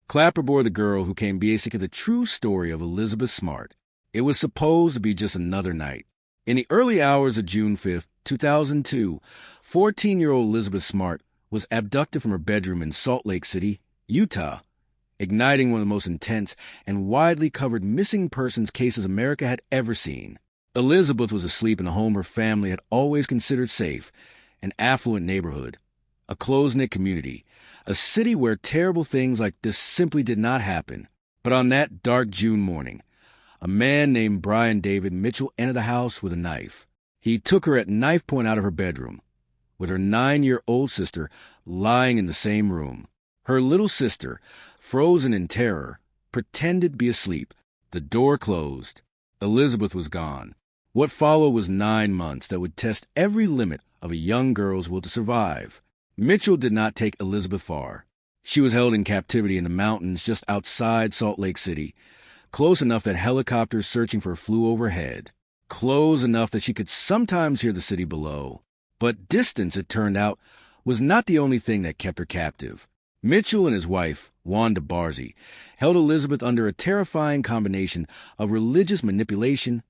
Clapper the girl who came basically the true story of Elizabeth Smart. It was supposed to be just another night. In the early hours of June 5th, 2002, 14-year-old Elizabeth Smart was abducted from her bedroom in Salt Lake City, Utah, igniting one of the most intense and widely covered missing persons cases America had ever seen. Elizabeth was asleep in a home her family had always considered safe, an affluent neighborhood, a close-knit community, a city where terrible things like this simply did not happen. But on that dark June morning, a man named Brian David Mitchell entered the house with a knife. He took her at knife point out of her bedroom, with her 9-year-old sister lying in the same room. Her little sister, frozen in terror, pretended to be asleep. The door closed. Elizabeth was gone. What followed was 9 months that would test every limit of a young girl's will to survive. Mitchell did not take Elizabeth far. She was held in captivity in the mountains just outside Salt Lake City, close enough that helicopters searching for her flew overhead, close enough that she could sometimes hear the city below. But distance, it turned out, was not the only thing that kept her captive. Mitchell and his wife, Wanda Barzee, held Elizabeth under a terrifying combination of religious manipulation,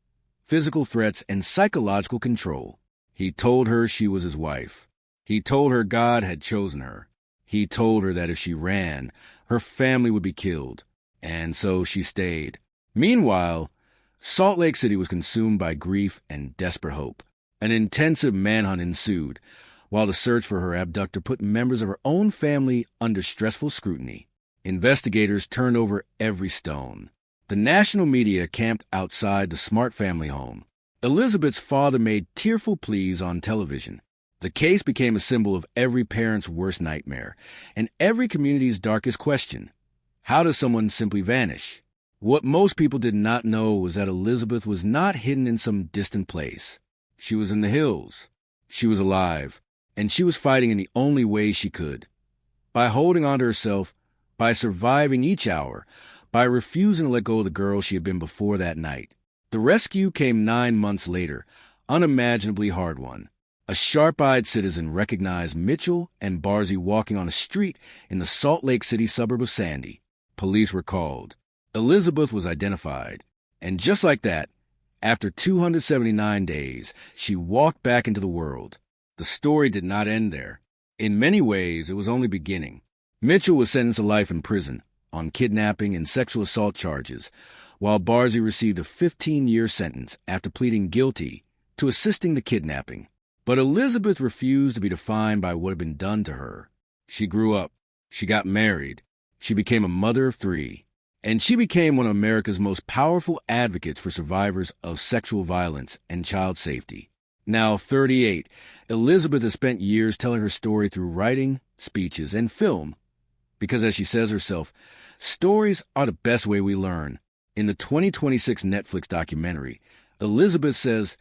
physical threats, and psychological control. He told her she was his wife. He told her God had chosen her. He told her that if she ran, her family would be killed. And so she stayed. Meanwhile, Salt Lake City was consumed by grief and desperate hope. An intensive manhunt ensued, while the search for her abductor put members of her own family under stressful scrutiny. Investigators turned over every stone. The national media camped outside the Smart family home. Elizabeth's father made tearful pleas on television. The case became a symbol of every parent's worst nightmare, and every community's darkest question. How does someone simply vanish? What most people did not know was that Elizabeth was not hidden in some distant place. She was in the hills. She was alive, and she was fighting in the only way she could. By holding on to herself, by surviving each hour, by refusing to let go of the girl she had been before that night. The rescue came 9 months later, unimaginably hard one. A sharp-eyed citizen recognized Mitchell and Barzee walking on a street in the Salt Lake City suburb of Sandy. Police were called. Elizabeth was identified. And just like that, after 279 days, she walked back into the world. The story did not end there. In many ways, it was only beginning. Mitchell was sentenced to life in prison on kidnapping and sexual assault charges, while Barzee received a 15-year sentence after pleading guilty to assisting the kidnapping. But Elizabeth refused to be defined by what had been done to her. She grew up. She got married. She became a mother of 3. And she became one of America's most powerful advocates for survivors of sexual violence and child safety. Now 38, Elizabeth has spent years telling her story through writing, speeches, and film. Because as she says herself, stories are the best way we learn. In the 2026 Netflix documentary, Elizabeth says,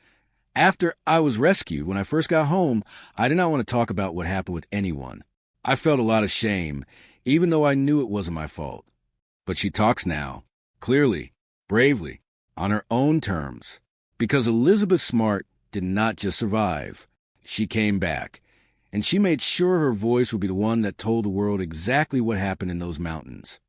"After I was rescued, when I first got home, I did not want to talk about what happened with anyone. I felt a lot of shame, even though I knew it wasn't my fault." But she talks now, clearly, bravely, on her own terms. Because Elizabeth Smart did not just survive. She came back, and she made sure her voice would be the one that told the world exactly what happened in those mountains.